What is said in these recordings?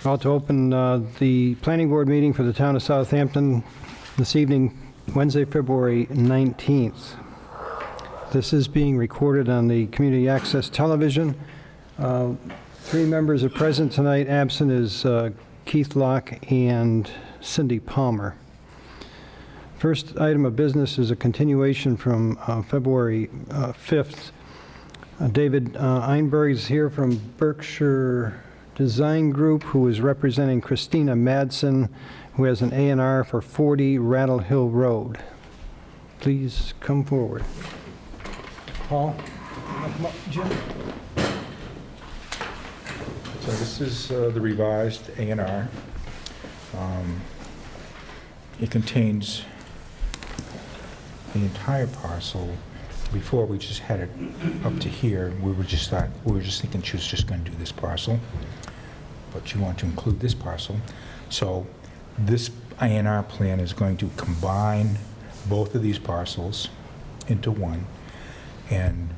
Call to open the planning board meeting for the town of Southampton this evening, Wednesday, February 19th. This is being recorded on the community access television. 3 members are present tonight. Absent is Keith Locke and Cindy Palmer. First item of business is a continuation from February 5th. David Einberg is here from Berkshire Design Group, who is representing Christina Madsen, who has an A&R for 40 Rattle Hill Road. Please come forward. Paul? Jim? So this is the revised A&R. It contains the entire parcel. Before, we just had it up to here. We were just thinking she was just going to do this parcel, but you want to include this parcel. So this A&R plan is going to combine both of these parcels into one and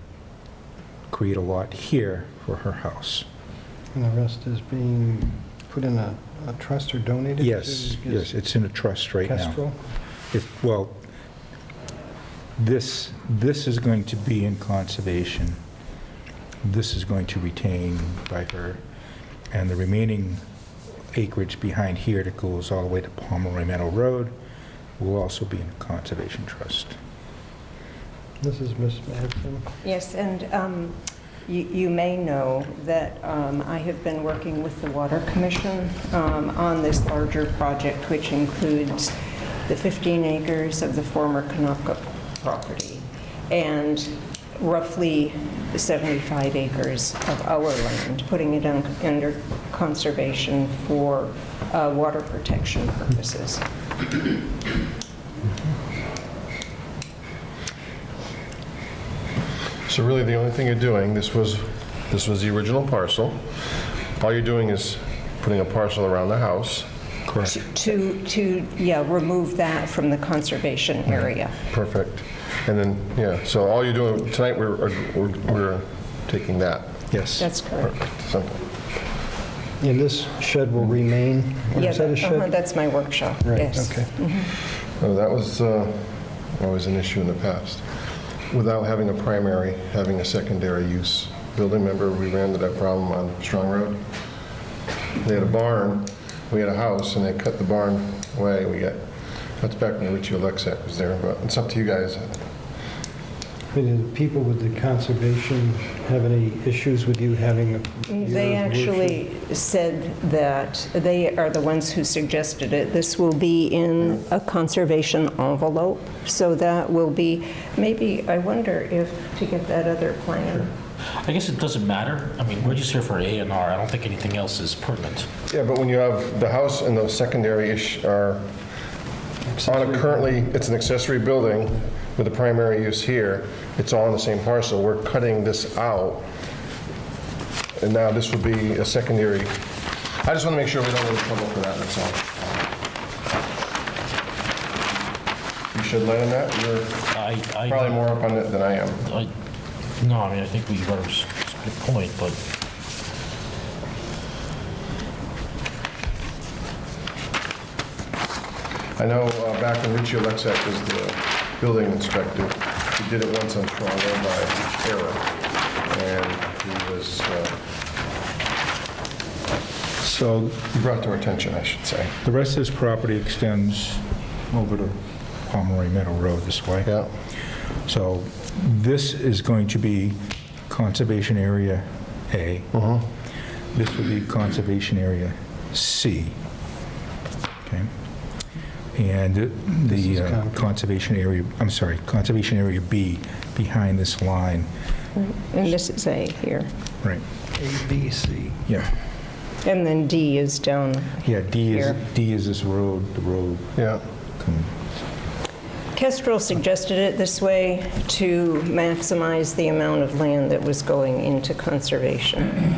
create a lot here for her house. And the rest is being put in a trust or donated? Yes, yes, it's in a trust right Kestrel? now. Well, this is going to be in conservation. This is going to retain by her, and the remaining acreage behind here that goes all the way to Pomeroy Meadow Road will also be in a conservation trust. This is Ms. Madsen. Yes, and you may know that I have been working with the Water Commission on this larger project, which includes the 15 acres of the former Kanaka property and roughly 75 acres of our land, putting it under conservation for water protection purposes. So really the only thing you're doing, this was the original parcel. All you're doing is putting a parcel around the house. Correct. To remove that from the conservation area. Perfect. And then, yeah, so all you're doing, tonight we're taking that. Yes. That's correct. Perfect. Simple. And this shed will remain? Or Yeah, is that a shed? that's my workshop, Right, yes. okay. Oh, that was always an issue in the past. Without having a primary, having a secondary use. Building member, we ran into that problem on Strong Road. They had a barn, we had a house, and they cut the barn away. That's back when Richie Alexak was there, but it's up to you guys. Do people with the conservation have any issues with you having a... They actually said that they are the ones who suggested it. This will be in a conservation envelope, so that will be, maybe, I wonder if, to get that other plan. I guess it doesn't matter. I mean, we're just here for A&R. I don't think anything else is pertinent. Yeah, but when you have the house and the secondary are on currently, it's an accessory building with a primary use here, it's all in the same parcel. We're cutting this out, and now this would be a secondary. I just want to make sure we don't get in trouble for that, that's all. You should let him that. You're probably more up on it than I am. No, I mean, I think we got a good point, but I know back when Richie Alexak was the building inspector, he did it once on Strong Road by error, and he was, So he brought to our attention, I should say. the rest of this property extends over to Pomeroy Meadow Road this way. Yeah. So this is going to be Conservation Area A. This would be Conservation Area C. Okay. And the Conservation Area, I'm sorry, Conservation Area B behind this line. And this is A here. Right. A, B, C. Yeah. And then D is down Yeah, here. D is this road, the road. Yeah. Kestrel suggested it this way to maximize the amount of land that was going into conservation.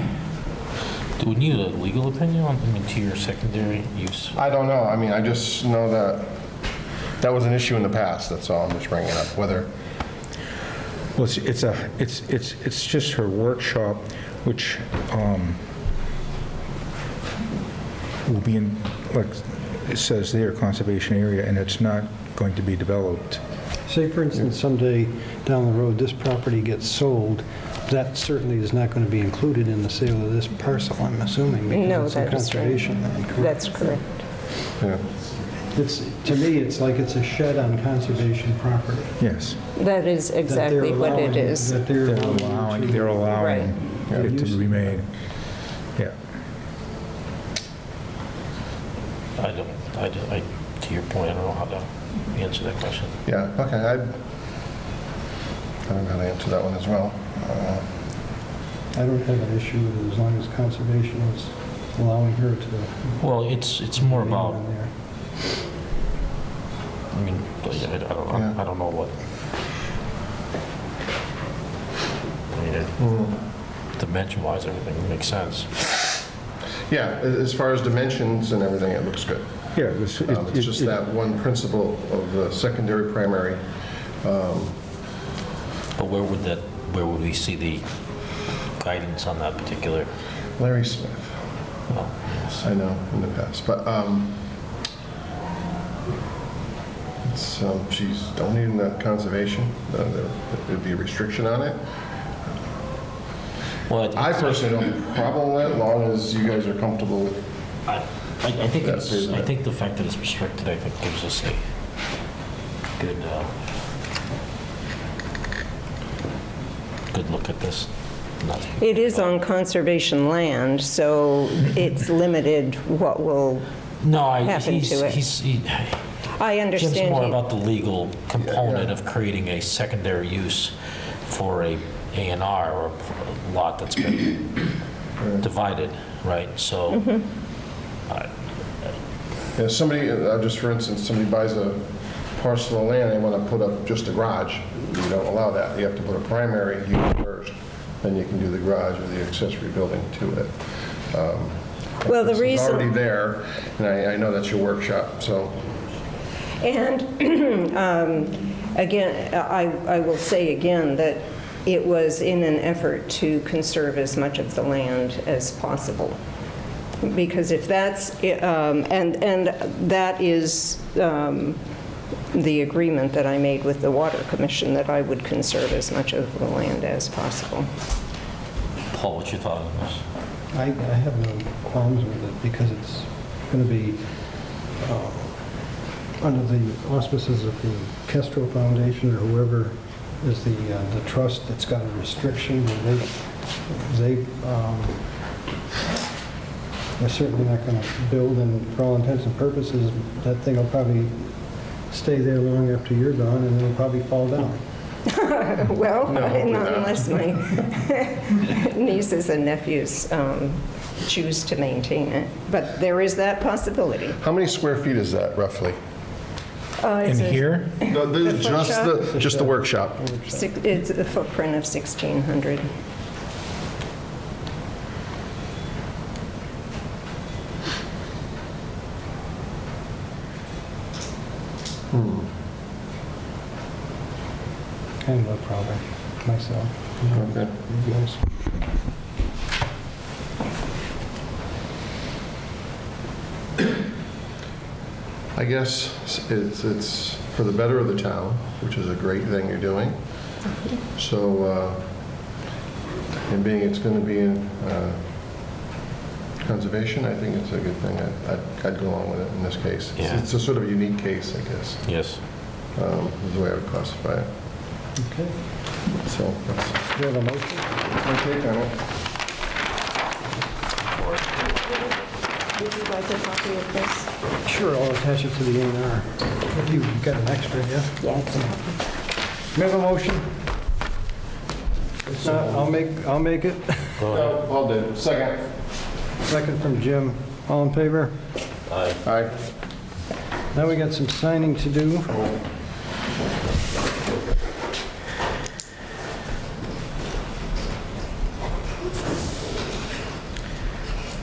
do we need a legal opinion on the interior secondary use? I don't know. I mean, I just know that that was an issue in the past. That's all. I'm just bringing it up. Whether Well, it's just her workshop, which will be in, like it says there, conservation area, and it's not going to be developed. Say, for instance, someday down the road, this property gets sold, that certainly is not going to be included in the sale of this parcel, I'm assuming, No, because it's a that is right. conservation land, correct? That's correct. Yeah. To me, it's like it's a shed on conservation property. Yes. That is that they're exactly what it allowing- is. That they're They're allowing. allowing, they're Right. allowing it to be made. Yeah. To your point, I don't know how to answer that question. Yeah, okay, I don't know how to answer that one as well. I don't have an issue with it as long as conservation is allowing her to. Well, it's more about, on there. I mean, I don't know what. I mean, dimension-wise, everything makes sense. Yeah, as far as dimensions and everything, it looks good. Yeah, It's just that one principle of the secondary, primary. But where would we see the guidance on that particular? Larry Smith, Well, yes. I know in the past, but she's donating that conservation. There'd be a restriction on it. Well, I personally don't have a problem with it, as long as you guys are comfortable with. I think That stays in I it. think the fact that it's restricted, I think gives us a good look at this. Not- It is on conservation land, so it's limited what will, No, happen to it. I Jim's understand. more he- about the legal component of creating a secondary use for a A&R or a lot that's been divided, right? So, Mm-hmm. Yeah, somebody, just for instance, somebody buys a parcel of land, they want to put up just a garage. You don't allow that. You have to put a primary use first, then you can do the garage or the accessory building to it. Well, the It's reason. already there, and I know that's your workshop, so. And again, I will say again that it was in an effort to conserve as much of the land as possible. Because if that's, and that is the agreement that I made with the Water Commission, that I would conserve as much of the land as possible. Paul, what's your thought on this? I have no qualms with it because it's going to be under the auspices of the Kestrel Foundation or whoever is the trust that's got a restriction where they're certainly not going to build, and for all intents and purposes, that thing will probably stay there long after you're gone, and it'll probably fall down. Well, No, not hopefully not. unless my nieces and nephews choose to maintain it. But there is that possibility. How many square feet is that roughly? It's In a- here? Just the workshop. It's a footprint of 1,600. Kind of a problem myself. Okay. You guys. I guess it's for the better of the town, which is a great thing you're doing. So, and being it's going to be in conservation, I think it's a good thing. I'd go along with it in this case. Yeah. It's a sort of unique case, I guess, Yes. is the way I would classify it. Okay. So that's Do you have a motion? my take on it. Would you like a copy of this? Sure, I'll attach it to the A&R. If you've got an extra, yeah? Yeah, it's May I have a motion? If not, I'll make it. Go ahead. All did. Second. Second from Jim. All in favor? Aye. Now we got some signing to do.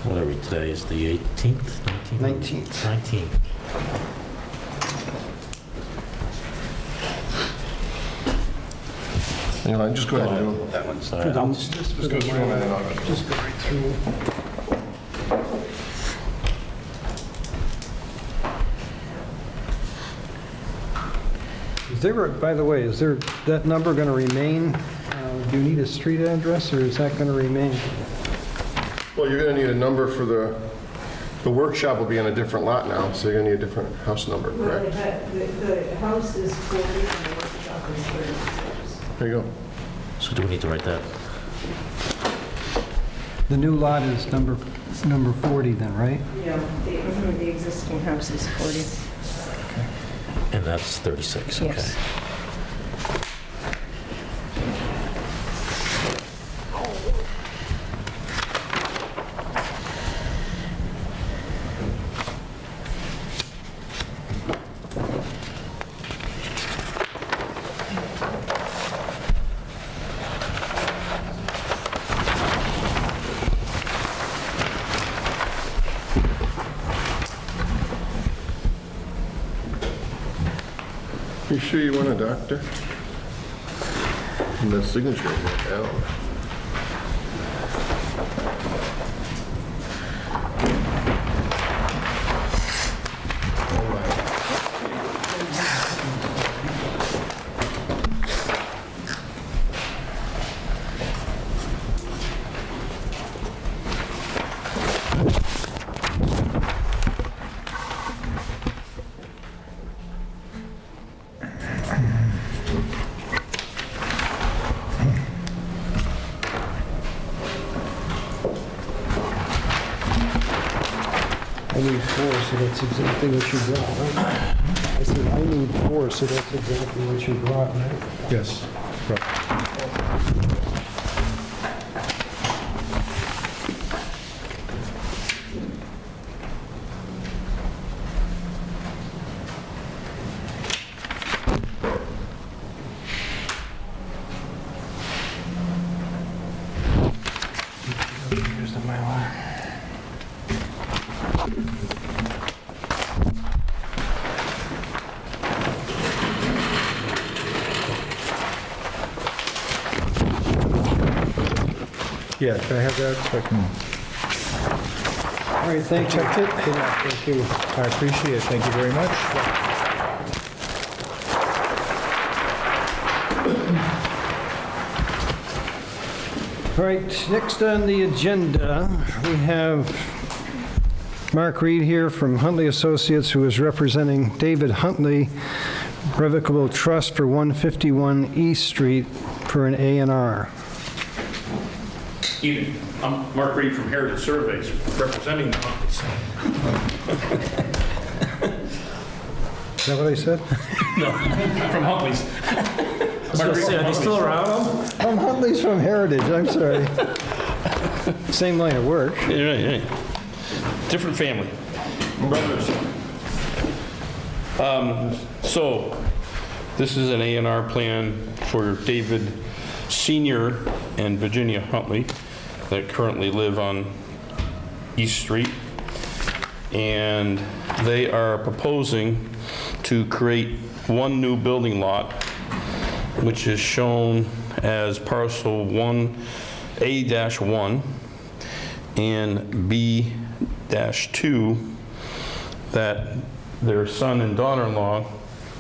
What are we, today is the 18th? 19th? 19th. 19th. Anyway, just go ahead and do it. That one's Sorry, for the- I'll just for Just go the through them and minor. then I'll go. Just go right through. Is there, by the way, is there, that number going to remain? Do you need a street address, or is that going to remain? Well, you're going to need a number for the workshop will be on a different lot now, so you're going to need a different house number, Well, correct? the house is 40 and the workshop is 36. There you go. So do we need to write that? The new lot is number 40 then, right? Yeah, the existing house is 40. And that's 36, okay. Yes. You sure you want a doctor? And the signature is like L. I need 4, so that's exactly what you brought, right? I said, I need 4, so that's exactly what you brought, right? Yes. Here's the Mylar. Yeah, can I have that so I can... All right, thank you. Checked it? Yeah, thank you. I appreciate it, thank you very much. All right, next on the agenda, we have Mark Reed here from Huntley Associates, who is representing David Huntley Revocable Trust for 151 East Street for an A&R. Evening. I'm Mark Reed from Heritage Surveys, representing the Huntleys. Is that what I said? From Huntleys. Mark Reed from Are they still Huntleys. around? I'm Huntley's from Heritage, I'm sorry. Same line of work. Yeah. Different family. Brothers. So, this is an A&R plan for David Sr. and Virginia Huntley that currently live on East Street. And they are proposing to create one new building lot, which is shown as parcel 1A-1 and B-2, that their son and daughter-in-law,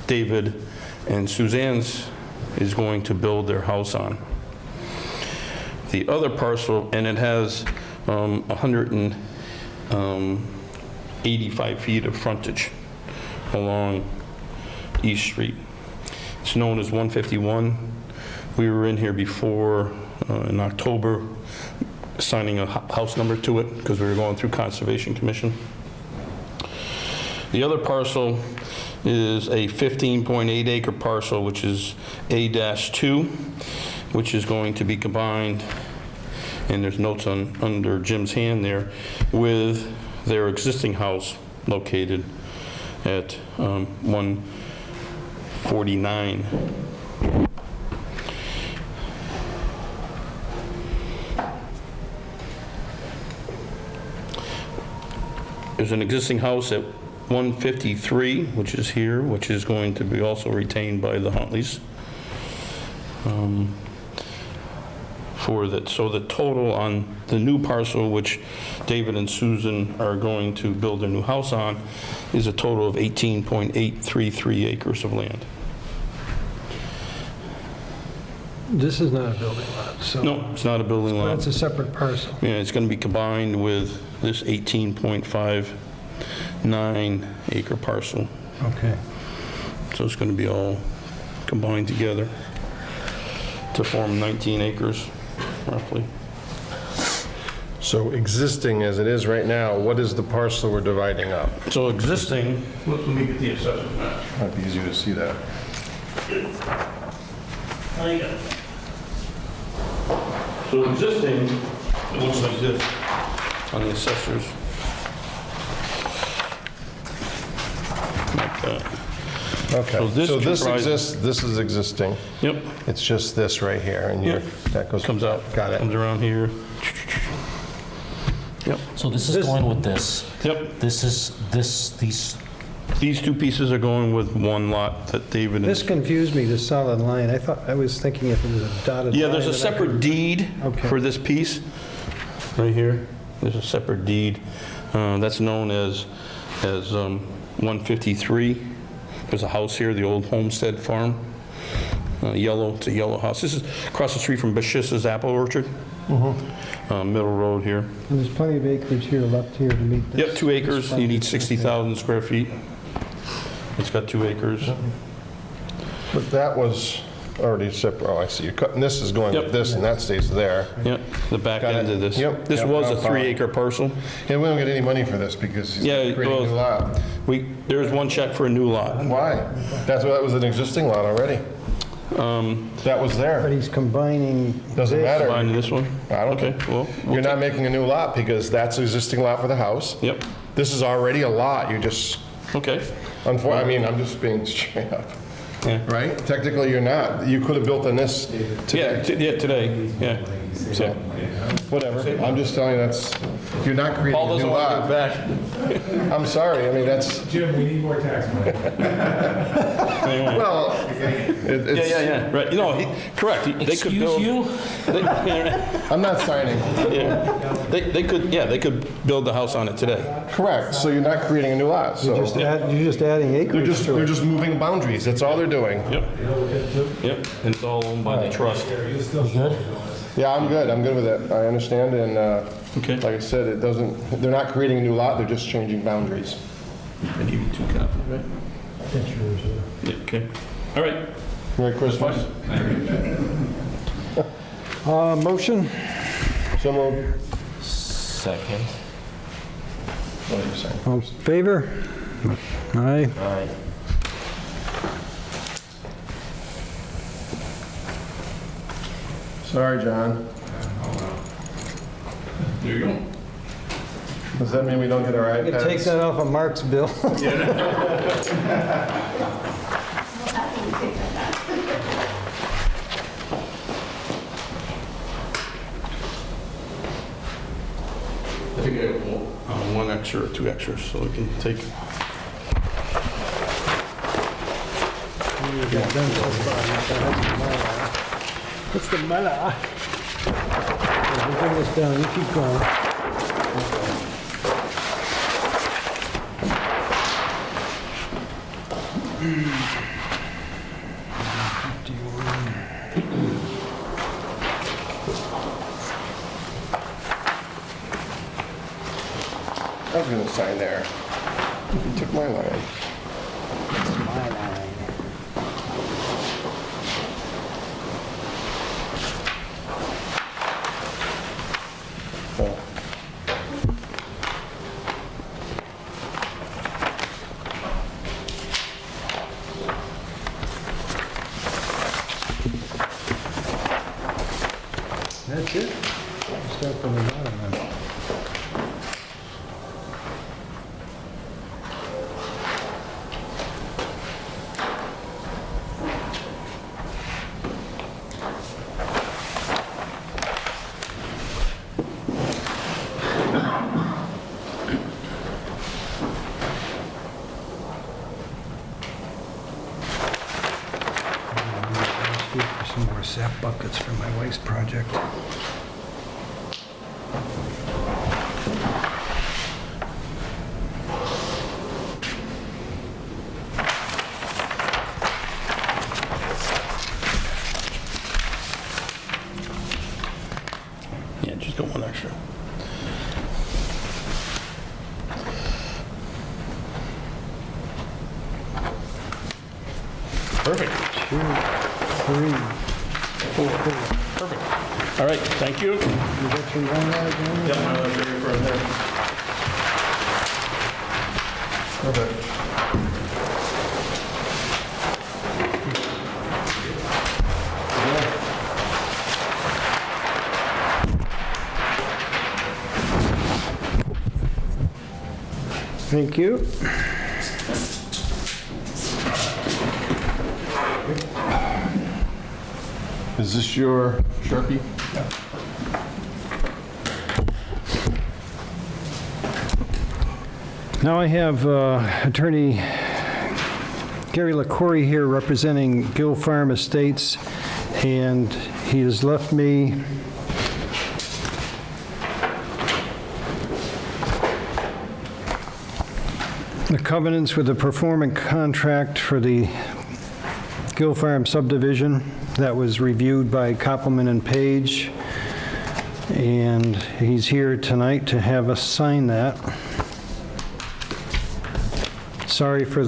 David and Suzanne's, is going to build their house on. The other parcel, and it has 185 feet of frontage along East Street. It's known as 151. We were in here before in October assigning a house number to it because we were going through Conservation Commission. The other parcel is a 15.8 acre parcel, which is A-2, which is going to be combined, and there's notes under Jim's hand there, with their existing house located at 149. There's an existing house at 153, which is here, which is going to be also retained by the Huntleys. So the total on the new parcel, which David and Susan are going to build their new house on, is a total of 18.833 acres of land. This is not a building lot, so. No, it's not a building lot. That's a separate parcel. Yeah, it's going to be combined with this 18.59 acre parcel. Okay. So it's going to be all combined together to form 19 acres, roughly. So existing as it is right now, what is the parcel we're dividing up? So existing, let me get the assessment map. Might be easier to see that. So existing, it looks like this on the assessors. Like that. Okay, So this so this comprises- exists, this is existing. Yep, It's just this right here, and you're, that goes... comes out, Got it. comes around here. Yep, So this is going with this. yep. This is, these, These two pieces are going with one lot that David This is... confused me, this solid line. I was thinking if it was a dotted line. Yeah, there's a that I separate could- deed Okay. for this piece, right here. There's a separate deed. That's known as 153. There's a house here, the old Homestead Farm. Yellow, it's a yellow house. This is across the street from Bashissa's Apple Orchard. Middle road here. And there's plenty of acreage here left here to meet this. Yep, 2 acres. You need 60,000 square feet. It's got 2 acres. But that was already separate, oh, I see, you're cutting, this is going Yep. with this, and that stays there. Yep, the back Got end it. of this. Yep, This yep, was I'm a following. 3-acre parcel. Yeah, we don't get any money for this because he's Yeah, creating a well- new lot. There's one check for a new lot. Why? That was an existing lot already. That was But there. he's combining. Doesn't matter. Find this one? I don't Okay, think, well, you're not making a new lot because that's an existing lot for the house. Yep, This is already a lot, you just, okay. I mean, I'm just being straight up, Yeah. right? Technically, you're not. You could have built on this Yeah, today, yeah. So, whatever. I'm just telling you that's, you're not creating Paul a new doesn't want to lot. go back. I'm sorry, I mean, that's, Jim, we need more tax money. Anyway. well, it's, Yeah, right. You know, correct. They could excuse build. you? I'm not signing. They could build the house on it today. Correct, so you're not creating a new lot, so. You're just adding acreage to They're it. just moving boundaries, that's all they're doing. Yep. Yep. And it's all owned by the trust. Yeah, I'm good with it, I understand, and Okay. like I said, it doesn't, they're not creating a new lot, they're just changing boundaries. I give you 2 copies, right? Yeah, okay. All right. Merry Christmas. Motion? So moved. Second. What are you saying? All in favor? Aye. Aye. Sorry, John. There you go. Does that mean we don't get our You can take iPads? that off of Mark's bill. I think I have 1 extra or 2 extras, so we can take. What's the matter? We'll bring this down, you keep going. I was gonna sign there. You took my line. Oh. That's it? Start from the bottom then. For some more sap buckets for my waste project. 3. All right, thank you. You got your line again? Yep, I'll have it for there. Perfect. Thank you. Is this your Sharpie? Now I have Attorney Gary LaCourie here representing Gill Farm Estates, and he has left me the covenants with the performance contract for the Gill Farm subdivision that was reviewed by Koppelman and Page, and he's here tonight to have us sign that. Sorry for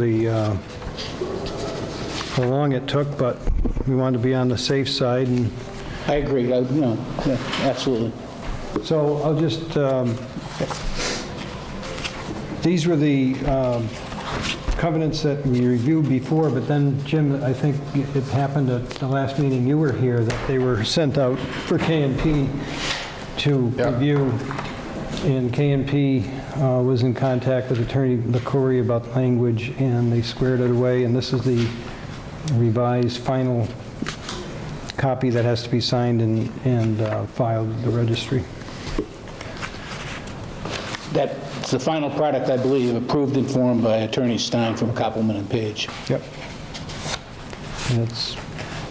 how long it took, but we wanted to be on the safe side, and I agree, no, yeah, absolutely. so I'll just, these were the covenants that we reviewed before, but then, Jim, I think it happened at the last meeting you were here, that they were sent out for K&P to Yeah. review, and K&P was in contact with Attorney LaCourie about language, and they squared it away, and this is the revised final copy that has to be signed and filed at the registry. That's the final product, I believe, approved and formed by Attorney Stein from Koppelman and Page. Yep.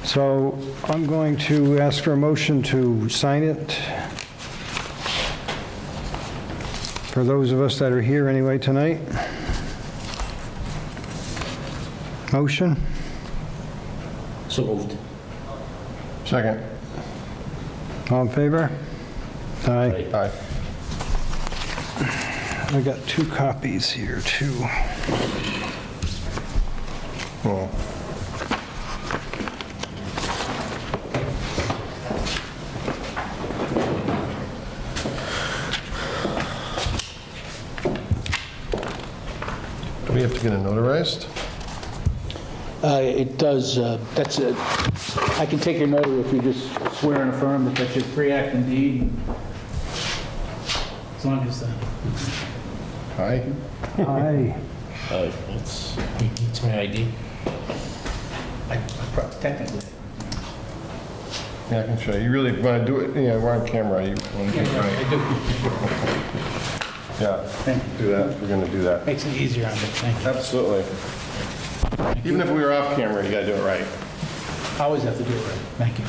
So I'm going to ask for a motion to sign it. For those of us that are here anyway tonight. Motion? So moved. Second. All in favor? Aye. Aye. I got 2 copies here, too. Oh. Do we have to get it notarized? It does, that's, I can take your notary if you just swear and affirm that that's your free act and deed. As long as, Aye. Aye. He needs my ID. technically. Yeah, I can show you. You really want to do it? Yeah, we're on camera. You want to do it right? I do. Yeah, Thank you. do that. We're going to do that. Makes it easier on me, thank you. Absolutely. Even if we were off camera, you got to do it right. I always have to do it right, thank you.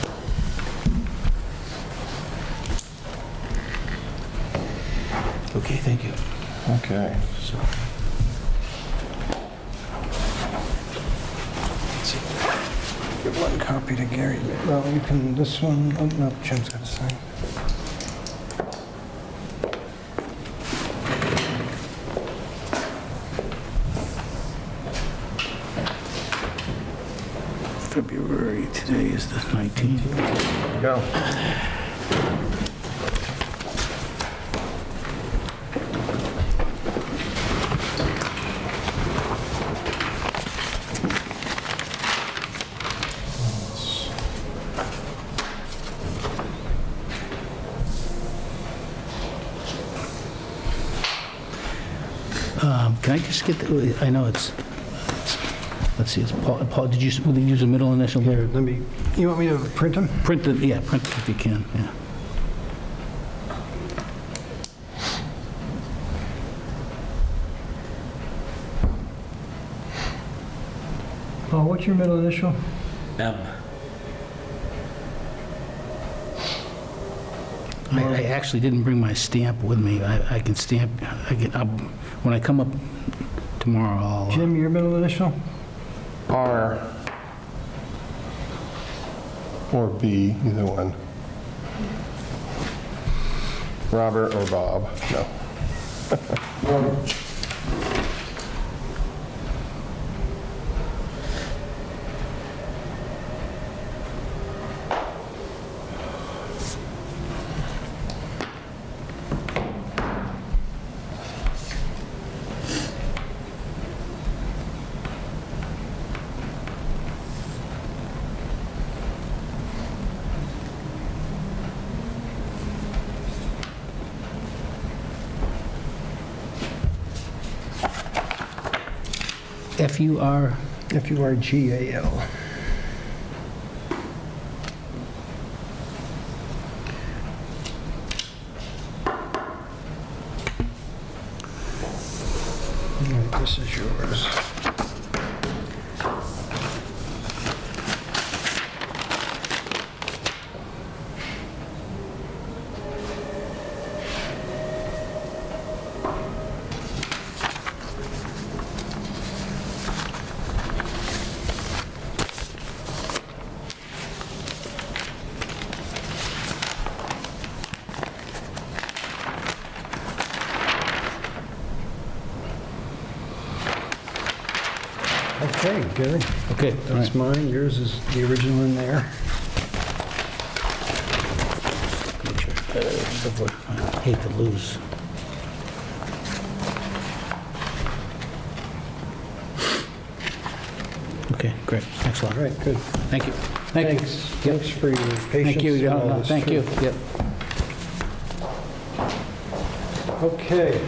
Okay, thank you. Okay. Give 1 copy to Gary. Well, you can, this one, oh, no, Jim's got to sign. February, today is the 19th. Go. Can I just get, I know it's let's see, it's Paul, did you, will you use a middle initial Here, there? let me, you want me to print them? Print it, yeah, print it if you can, yeah. Paul, what's your middle initial? M. I actually didn't bring my stamp with me. I can stamp, when I come up tomorrow, I'll... Jim, your middle initial? R or B, either one. Robert or Bob, no. F-U-R, F-U-R-G-A-L. All right, this is yours. Okay, Gary, okay, all that's right. mine. Yours is the original in there. Make sure, I hate to lose. Okay, great, thanks a lot. All right, good. Thank you. Thank you. Thanks. Thanks for your patience. Thank you, and all this, thank too. you, yep. Okay.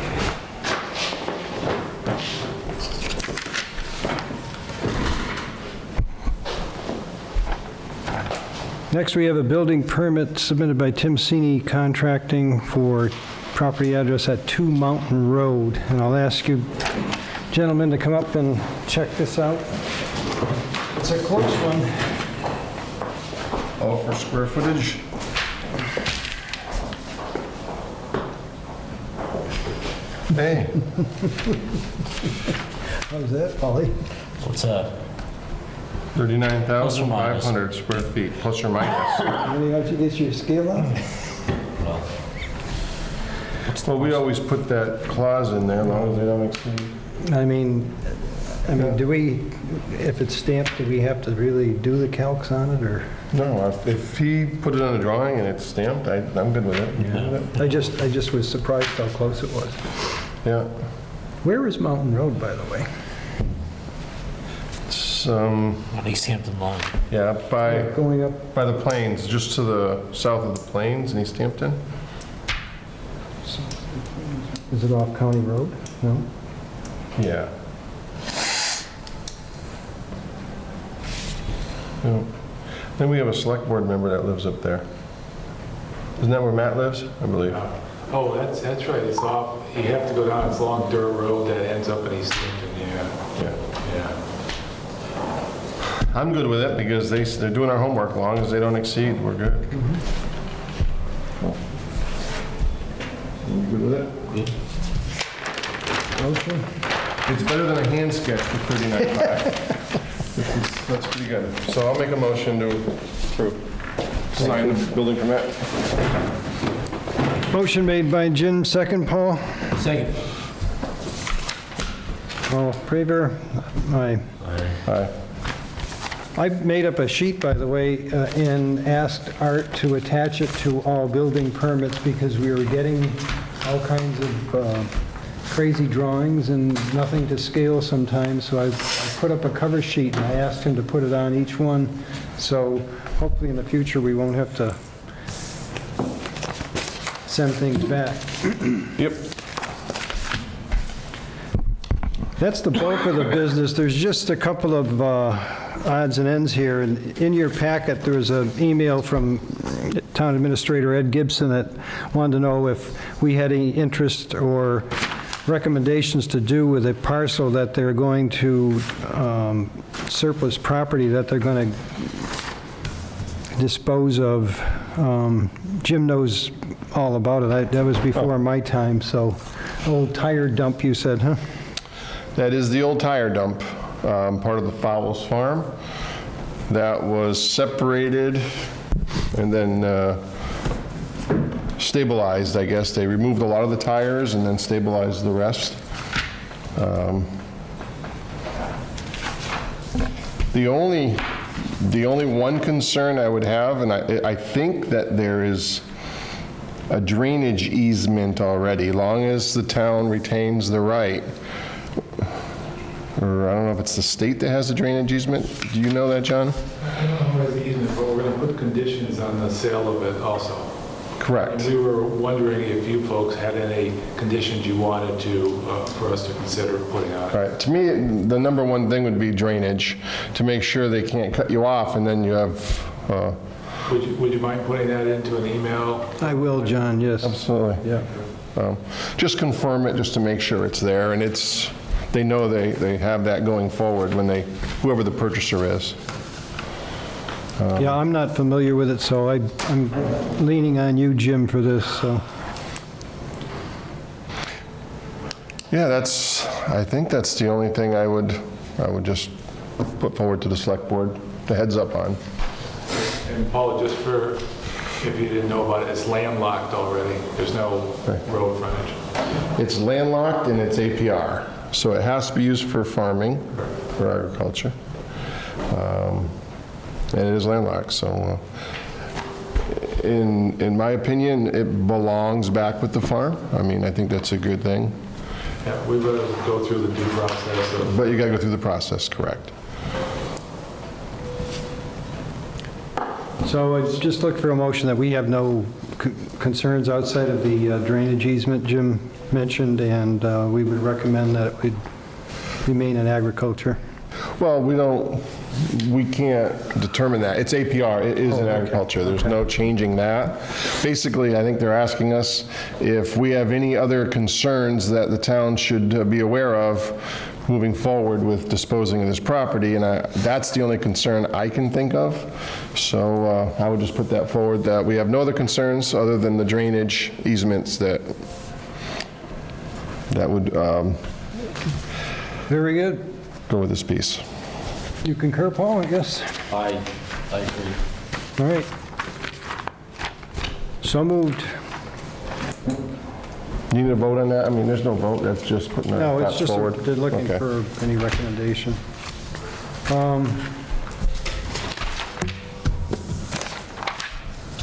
Next, we have a building permit submitted by Tim Sini Contracting for property address at 2 Mountain Road. And I'll ask you gentlemen to come up and check this out. It's a close one. All for square footage? Hey, How's that, Polly? What's that? 39,500 square feet, plus or minus. How'd you get your scale out? Well, Well, we always put that clause in there, as long as they don't exceed. I mean, do we, if it's stamped, do we have to really do the calcs on it, or? No, if he put it on a drawing and it's stamped, I'm good with it. I just was surprised how close it was. Yeah. Where is Mountain Road, by the way? It's, on Easthampton line. yeah, Going up, by the plains, just to the south of the plains in Easthampton. is it off County Road? No? Yeah. Yeah. Then we have a select board member that lives up there. Isn't that where Matt lives, I believe? Oh, that's right, it's off, you have to go down this long dirt road that ends up in Easthampton, yeah, Yeah. yeah. I'm good with it because they're doing our homework. As long as they don't exceed, we're good. You good with it? Motion? It's better than a hand sketch for 39.5. That's pretty good. So I'll make a motion to approve. Sign the building permit. Motion made by Jim, second, Paul. Second. All in favor? Aye. Aye. I made up a sheet, by the way, and asked Art to attach it to all building permits because we were getting all kinds of crazy drawings and nothing to scale sometimes. So I put up a cover sheet and I asked him to put it on each one. So hopefully in the future we won't have to send things back. Yep. That's the bulk of the business. There's just a couple of odds and ends here. And in your packet, there was an email from Town Administrator Ed Gibson that wanted to know if we had any interest or recommendations to do with a parcel that they're going to, surplus property that they're going to dispose of. Jim knows all about it. That was before my time, so old tire dump, you said, huh? That is the old tire dump, part of the Fowles Farm. That was separated and then stabilized, I guess. They removed a lot of the tires and then stabilized the rest. The only one concern I would have, and I think that there is a drainage easement already, long as the town retains the right, or I don't know if it's the state that has a drainage easement. Do you know that, John? I don't know where the easement, but we're gonna put conditions on the sale of it also. Correct. And we were wondering if you folks had any conditions you wanted to, for us to consider putting on it. Right. To me, the number one thing would be drainage, to make sure they can't cut you off, and then you have, Would you mind putting that into an email? I will, John, yes. absolutely. Yeah. Just confirm it, just to make sure it's there, and they know they have that going forward when whoever the purchaser is. Yeah, I'm not familiar with it, so I'm leaning on you, Jim, for this, so. Yeah, I think that's the only thing I would just put forward to the select board, the heads up on. And Paul, just for, if you didn't know about it, it's landlocked already. There's no road frontage. It's landlocked and it's APR, so it has to be used for farming, for agriculture. And it is landlocked, so in my opinion, it belongs back with the farm. I mean, I think that's a good thing. Yeah, we've got to go through the due process of... But you got to go through the process, correct. So I just look for a motion that we have no concerns outside of the drainage easement Jim mentioned, and we would recommend that it would remain in agriculture. Well, we can't determine that. It's APR, it is in agriculture. There's no changing that. Basically, I think they're asking us if we have any other concerns that the town should be aware of moving forward with disposing of this property, and that's the only concern I can think of. So I would just put that forward, that we have no other concerns other than the drainage easements that would Very good. go with this piece. You concur, Paul, I guess? I agree. All right. So moved. You need a vote on that? I mean, there's no vote, that's just putting No, that it's just, forward. they're looking Okay. for any recommendation.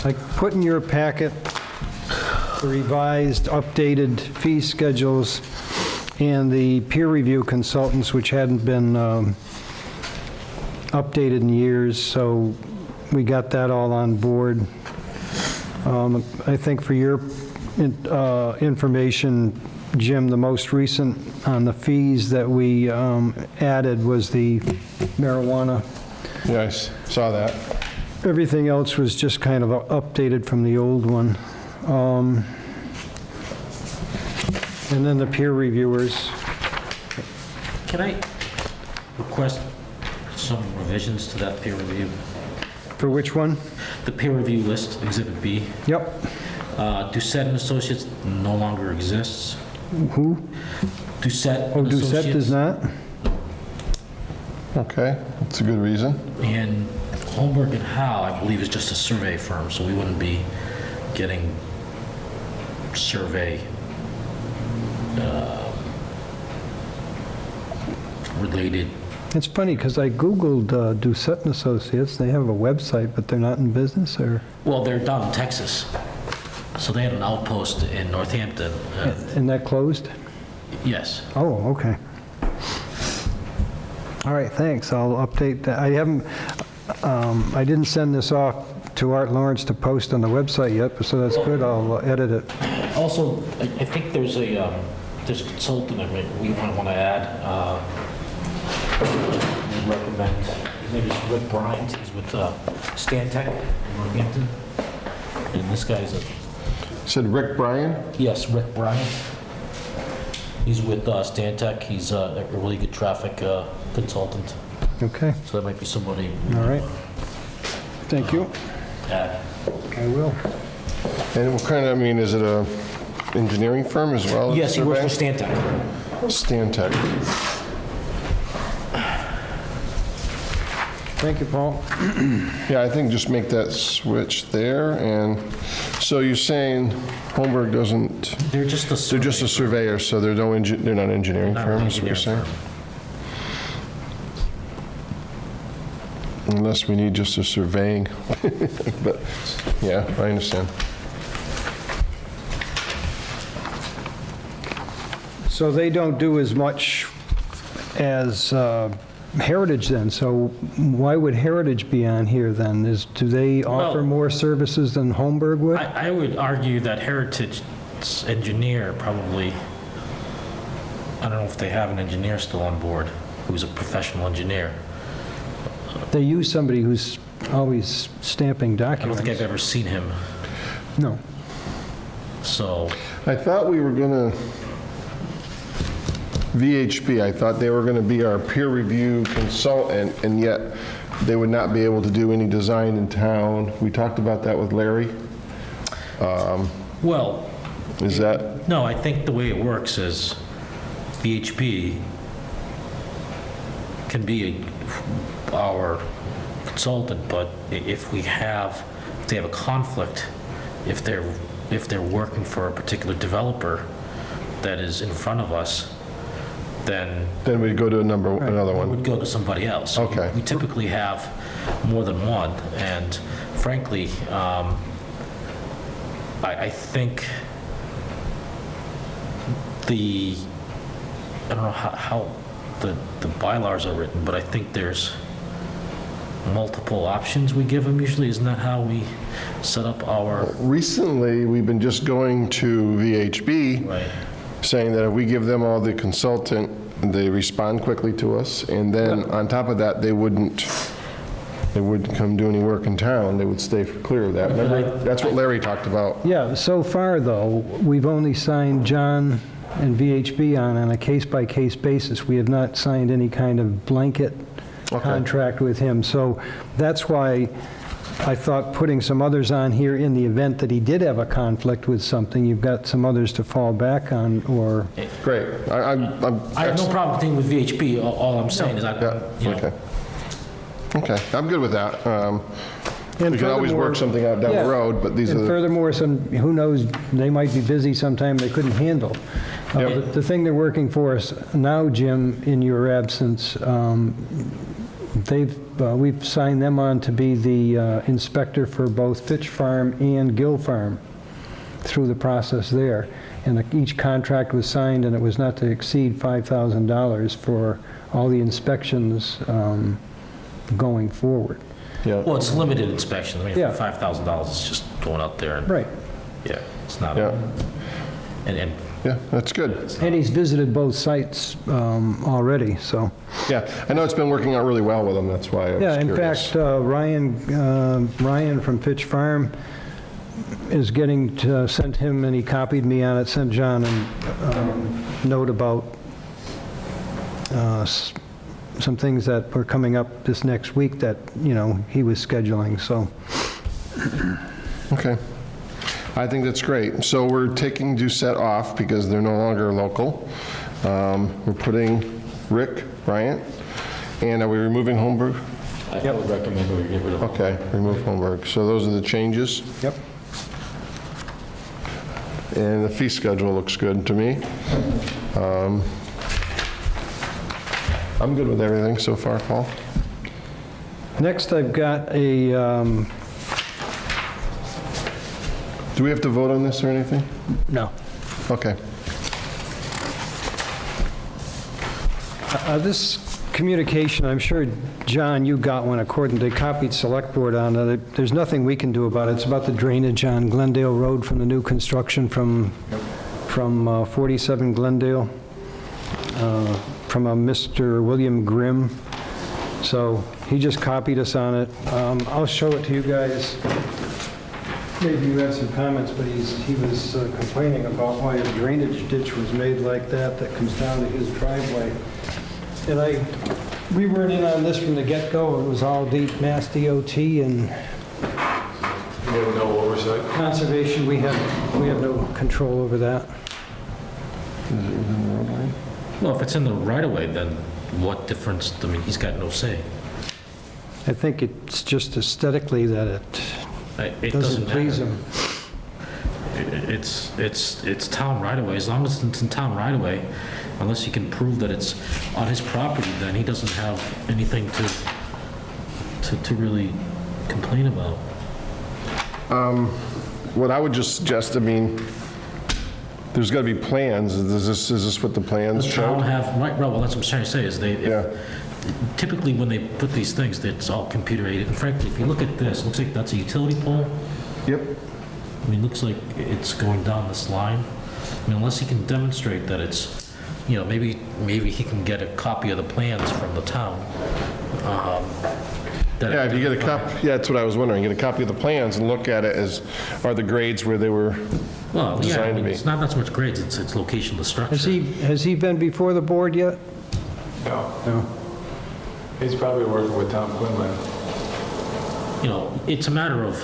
I put in your packet the revised, updated fee schedules and the peer review consultants, which hadn't been updated in years, so we got that all on board. I think for your information, Jim, the most recent on the fees that we added was the marijuana. Yeah, I saw that. Everything else was just kind of updated from the old one. And then the peer reviewers. Can I request some revisions to that peer review? For which one? The peer review list, Exhibit B. Yep. Doucette and Associates no longer exists. Who? Doucette Oh, and Doucette does Associates. not? Okay, that's a good reason. And Holmberg and Howe, I believe, is just a survey firm, so we wouldn't be getting survey related. It's funny, because I Googled Doucette and Associates. They have a website, but they're not in business, or? Well, they're down in Texas, so they had an outpost in Northampton. And that closed? Yes. Oh, okay. All right, thanks. I'll update that. I didn't send this off to Art Lawrence to post on the website yet, so that's good. I'll edit it. Also, I think there's a consultant that we might want to add. We recommend, his name is Rick Bryant. He's with Stantec in Northampton. And this guy's Said Rick Bryan? yes, Rick Bryant. He's with Stantec. He's a really good traffic consultant. Okay, So that might be somebody. all right. Thank you. Add. I will. And what kind of, I mean, is it a engineering firm as well? Yes, he works for Survey? Stantec. Stantec. Thank you, Paul. Yeah, I think just make that switch there, and so you're saying Holmberg doesn't, They're just a they're just a surveyor, so they're they're not engineering Not an firms, is what you're saying? engineering Unless we need just a surveying, but, yeah, I understand. So they don't do as much as Heritage then, so why would Heritage be on here then? Do they offer Well- more services than Holmberg would? I would argue that Heritage's engineer probably, I don't know if they have an engineer still on board who's a professional engineer. They use somebody who's always stamping I don't documents. think I've ever seen him, No. so, I thought we were going to, VHB, I thought they were going to be our peer review consultant, and yet they would not be able to do any design in town. We talked about that with Larry. well, Is that, no, I think the way it works is VHB can be our consultant, but if they have a conflict, if they're working for a particular developer that is in front of us, then then we'd go to another we one? would go to somebody else. Okay. We typically have more than one, and frankly, I think I don't know how the bylaws are written, but I think there's multiple options we give them usually. Isn't that how we set up our, Recently, we've been just going to VHB, right? saying that if we give them all the consultant, they respond quickly to us, and then on top of that, they wouldn't come do any work in town, they would stay clear of that. Remember, that's what Larry talked about. Yeah, so far, though, we've only signed John and VHB on a case-by-case basis. We have not signed any kind of blanket contract with him. So that's why I thought putting some others on here in the event that he did have a conflict with something, you've got some others to fall back on, or... Great. I have no problem with VHB. All I'm saying is Yeah, you know, okay. Okay, I'm good with that. And We can always furthermore- work something out down Yeah. the road, but these are And the... furthermore, who knows, they might be busy sometime they couldn't handle. Yep. The thing they're working for us now, Jim, in your absence, we've signed them on to be the inspector for both Fitch Farm and Gill Farm through the process there. And each contract was signed, and it was not to exceed $5,000 for all the inspections going forward. Yeah. well, it's limited inspection. I mean, Yeah. $5,000 is just going out there and, Right. yeah, it's not, Yeah, and yeah, that's good. And he's visited both sites already, so. Yeah, I know it's been working out really well with them, that's why I was Yeah, in curious. fact, Ryan from Fitch Farm is getting to, sent him, and he copied me on it, sent John a note about some things that were coming up this next week that, he was scheduling, so. Okay. I think that's great. So we're taking Doucette off because they're no longer local. We're putting Rick Bryant, and are we removing Holmberg? I would recommend we get rid of. Okay, remove Holmberg. So those are the changes, Yep. and the fee schedule looks good to me. I'm good with everything so far, Paul. Next, I've got a, Do we have to vote on this or anything? no. Okay. This communication, I'm sure, John, you got one according to copied Select Board on it. There's nothing we can do about it. It's about the drainage on Glendale Road from the new construction from 47 Glendale, from a Mr. William Grimm. So he just copied us on it. I'll show it to you guys. Maybe you have some comments, but he was complaining about why a drainage ditch was made like that comes down to his driveway. And we weren't in on this from the get-go. It was all Mass DOT and You have no oversight? conservation. We have no control over that. Well, if it's in the right-of-way, then what difference, I mean, he's got no say. I think it's just aesthetically that It doesn't matter. please him. It's town right-of-way. As long as it's in town right-of-way, unless you can prove that it's on his property, then he doesn't have anything to really complain about. What I would just suggest, I mean, there's got to be plans. Is this what the plans The town show? have, right, well, that's what I'm trying to say, is Yeah. typically when they put these things, it's all computer aided. And frankly, if you look at this, looks like that's a utility pole. Yep. I mean, looks like it's going down this line. I mean, unless he can demonstrate that it's, maybe he can get a copy of the plans from the town. Yeah, if you get a copy, yeah, that's what I was wondering, get a copy of the plans and look at it as, are the grades where they were Well, yeah, I designed to mean, be. it's not that so much grades, it's location of the structure. Has he been before the board yet? No, No. he's probably working with Tom Quinlan. It's a matter of,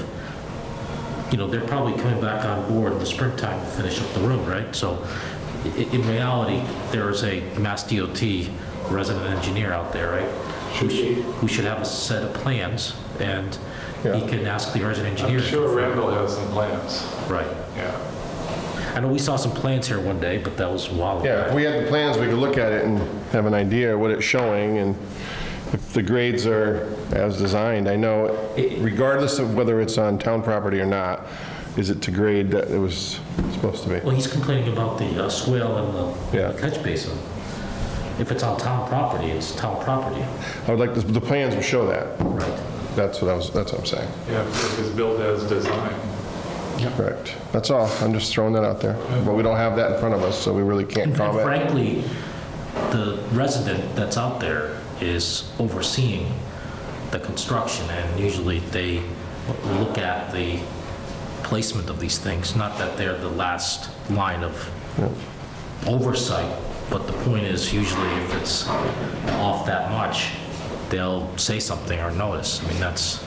they're probably coming back on board in the springtime to finish up the road, right? So in reality, there is a Mass DOT resident engineer out there, right? Who should have a set of plans, and Yeah. he can ask the resident engineer. I'm sure Randall has some plans. Right. Yeah. I know we saw some plans here one day, but that was a while ago. Yeah, if we had the plans, we could look at it and have an idea of what it's showing, and if the grades are as designed. I know, regardless of whether it's on town property or not, is it to grade that it was supposed to be? Well, he's complaining about the swale and Yeah. the catch basin. If it's on town property, it's town property. I would like, the plans will show that. Right. That's what I'm saying. Yeah, if it's built as designed. Correct. That's all. I'm just throwing that out there. But we don't have that in front of us, so we really can't And comment. frankly, the resident that's out there is overseeing the construction, and usually they look at the placement of these things, not that they're the last line of oversight, but the point is usually if it's off that much, they'll say something or notice. I mean, that's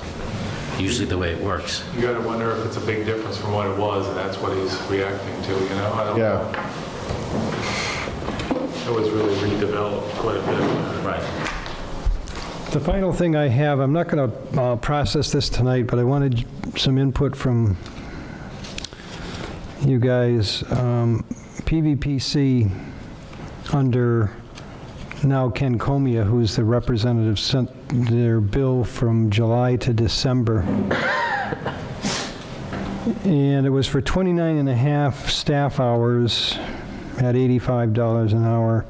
usually the way it works. You gotta wonder if it's a big difference from what it was, and that's what he's reacting to, I don't Yeah. know. It was really redeveloped quite a bit. Right. The final thing I have, I'm not going to process this tonight, but I wanted some input from you guys. PVPC, under now Ken Comia, who's the representative, sent their bill from July to December. And it was for 29 and a half staff hours at $85 an hour.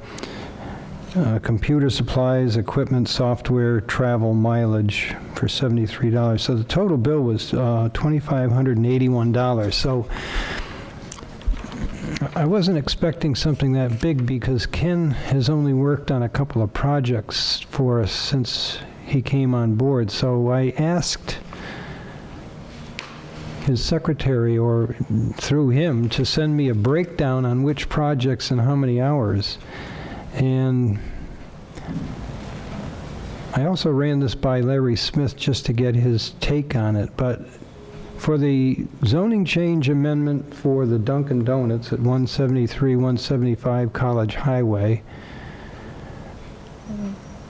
Computer supplies, equipment, software, travel, mileage for $73. So the total bill was $2,581. So I wasn't expecting something that big because Ken has only worked on a couple of projects for us since he came on board. So I asked his secretary, or through him, to send me a breakdown on which projects and how many hours. And I also ran this by Larry Smith just to get his take on it. But for the zoning change amendment for the Dunkin' Donuts at 173, 175 College Highway,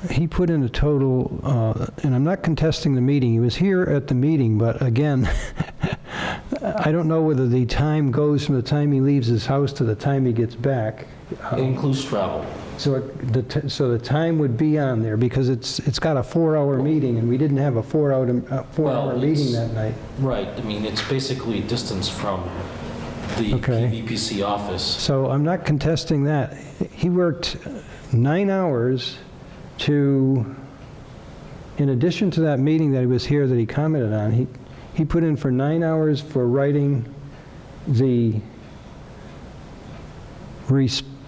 he put in a total, and I'm not contesting the meeting, he was here at the meeting, but again, I don't know whether the time goes from the time he leaves his house to the time he gets back. It includes travel. So the time would be on there, because it's got a 4-hour meeting, and we didn't have a 4-hour meeting that night. Right, I mean, it's basically distance from the Okay. PVPC office. So I'm not contesting that. He worked 9 hours to, in addition to that meeting that he was here that he commented on, he put in for 9 hours for writing the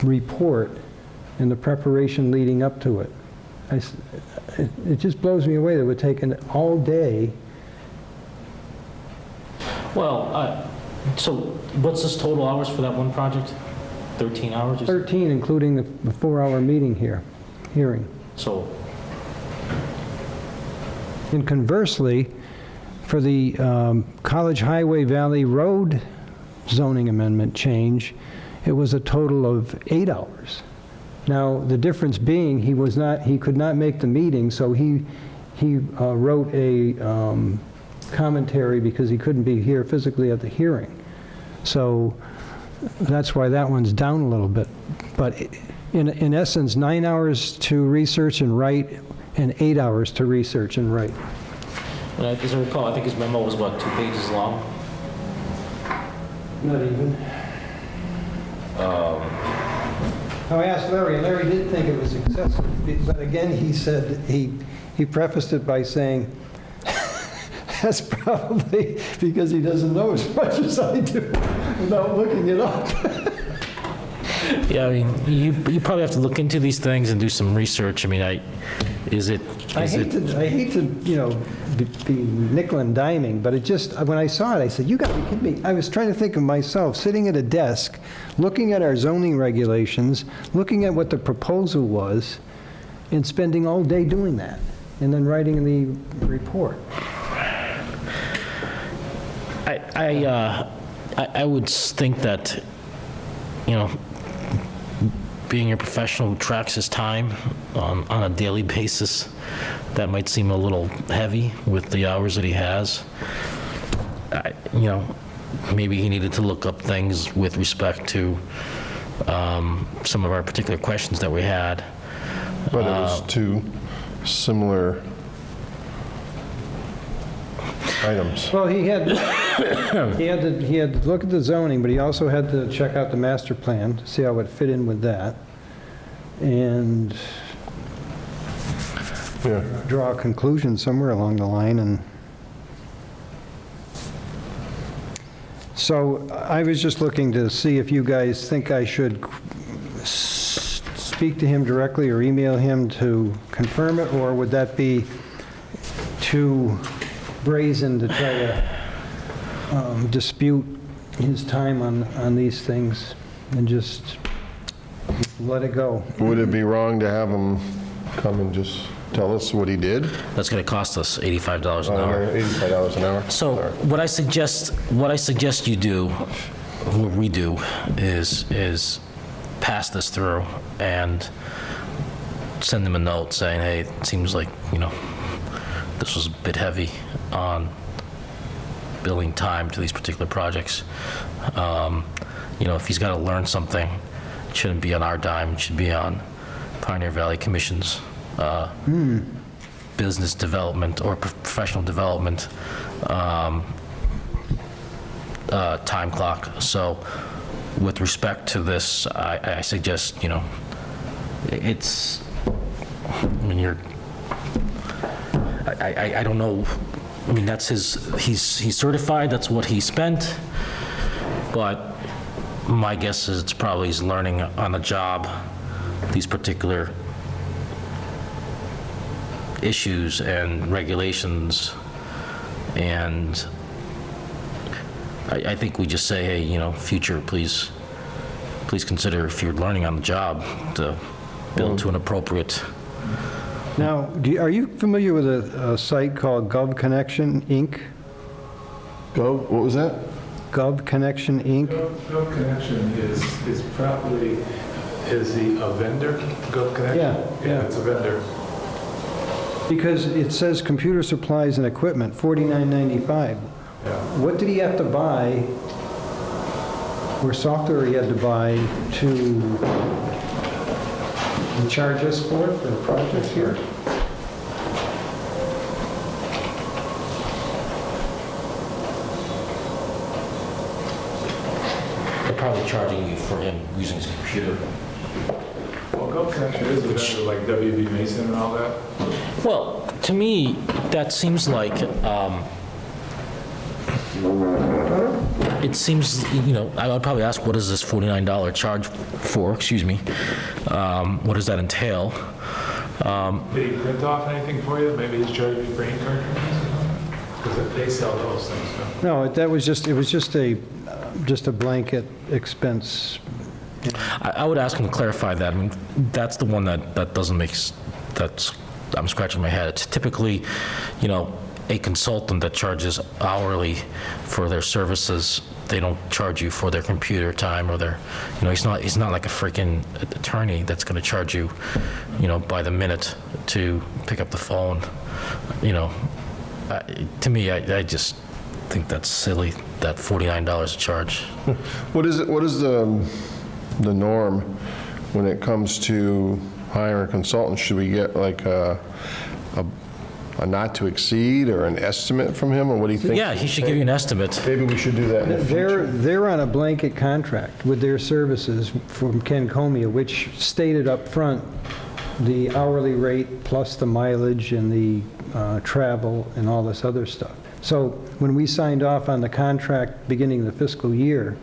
report and the preparation leading up to it. It just blows me away that it would take all day. Well, so what's this total hours for that one project? 13 hours? you said? 13, including the 4-hour meeting hearing. So, And conversely, for the College Highway Valley Road zoning amendment change, it was a total of 8 hours. Now, the difference being, he could not make the meeting, so he wrote a commentary because he couldn't be here physically at the hearing. So that's why that one's down a little bit. But in essence, 9 hours to research and write, and 8 hours to research and write. as I recall, I think his memo was, what, 2 pages long? Not even. I asked Larry, and Larry did think it was excessive, but again, he said, he prefaced it by saying, that's probably because he doesn't know as much as I do without looking it up. Yeah, I mean, you probably have to look into these things and do some research. I mean, I hate to, be nickel and diming, but it just, when I saw it, I said, you got to be kidding me. I was trying to think of myself, sitting at a desk, looking at our zoning regulations, looking at what the proposal was, and spending all day doing that, and then writing the report. I would think that, being a professional who tracks his time on a daily basis, that might seem a little heavy with the hours that he has. Maybe he needed to look up things with respect to some of our particular questions that we had. But it was two similar items. Well, he had to look at the zoning, but he also had to check out the master plan to see how it fit in with that, and Yeah. draw a conclusion somewhere along the line. And so I was just looking to see if you guys think I should speak to him directly or email him to confirm it, or would that be too brazen to try to dispute his time on these things and just let it go? Would it be wrong to have him come and just tell us what he did? That's going to cost us $85 an hour. $85 an hour? So what I suggest you do, what we do, is pass this through and send them a note saying, hey, it seems like, this was a bit heavy on billing time to these particular projects. If he's got to learn something, it shouldn't be on our dime, it should be on Pioneer Valley Commission's business development or professional development time clock. So with respect to this, I suggest, it's, I don't know, that's he's certified, that's what he spent, but my guess is it's probably he's learning on the job these particular issues and regulations, and I think we just say, hey, future, please consider, if you're learning on the job, to build to an appropriate. Now, are you familiar with a site called Gov Connection, Inc.? What was that? Gov Connection, Inc.? Gov Connection is probably, is he a vendor, Gov Connection? Yeah. It's a vendor. Because it says computer supplies and equipment, $49.95. Yeah. What did he have to buy, or software he had to buy to charge us for it, for the project here? They're probably charging you for him using his computer. Well, Gov Connection is a vendor like WB Mason and all that. Well, to me, that seems like, it seems, I would probably ask, what is this $49 charge for, what does that entail? Did he print off anything for you? Maybe he's charging you for ink cartridges? Because they sell those things, so. No, it was just a blanket expense. I would ask him to clarify that. That's the one that doesn't make, I'm scratching my head. It's typically, a consultant that charges hourly for their services. They don't charge you for their computer time or their, he's not like a freaking attorney that's going to charge you, by the minute to pick up the phone. To me, I just think that's silly, that $49 charge. What is the norm when it comes to hiring consultants? Should we get like a a not to exceed or an estimate from him, or what do you think? Yeah, he should give you an estimate. Maybe we should do that in the future. They're on a blanket contract with their services from Ken Comia, which stated up front the hourly rate plus the mileage and the travel and all this other stuff. So when we signed off on the contract beginning of the fiscal year,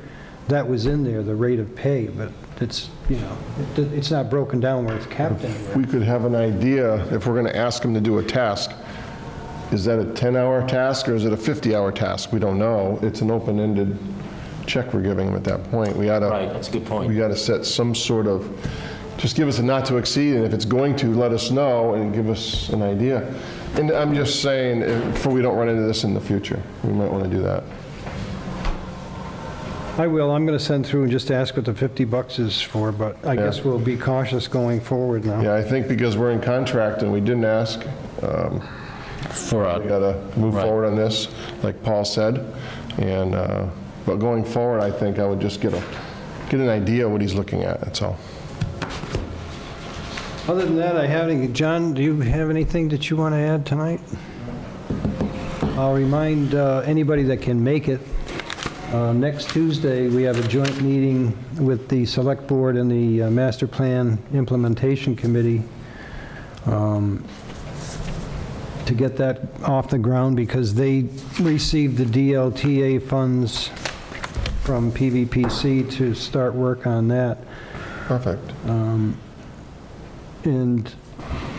that was in there, the rate of pay, but it's, you know, it's not broken down where it's capped anywhere. We could have an idea, if we're going to ask him to do a task, is that a 10-hour task or is it a 50-hour task? We don't know. It's an open-ended check we're giving him at that point. We ought to. Right, that's a good point. We got to set some sort of, just give us a not to exceed, and if it's going to, let us know and give us an idea. And I'm just saying, if we don't run into this in the future, we might want to do that. I will, I'm going to send through and just ask what the $50 is for, but I guess we'll be cautious going forward now. Yeah, I think because we're in contract and we didn't ask, For we got to move forward on this, like Paul said. And, but going forward, I think I would just get an idea what he's looking at, that's all. Other than that, John, do you have anything that you want to add tonight? I'll remind anybody that can make it, next Tuesday, we have a joint meeting with the Select Board and the Master Plan Implementation Committee to get that off the ground because they received the DLTA funds from PVPC to start work on that. Perfect. And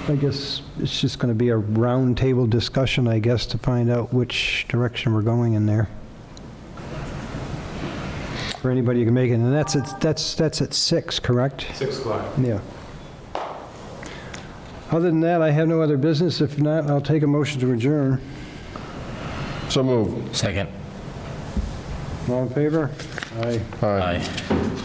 I guess it's just going to be a roundtable discussion, I guess, to find out which direction we're going in there. For anybody who can make it, and that's at 6, correct? 6 o'clock. Yeah. Other than that, I have no other business. If not, I'll take a motion to adjourn. So move. Second. All in favor? Aye. Aye. Aye.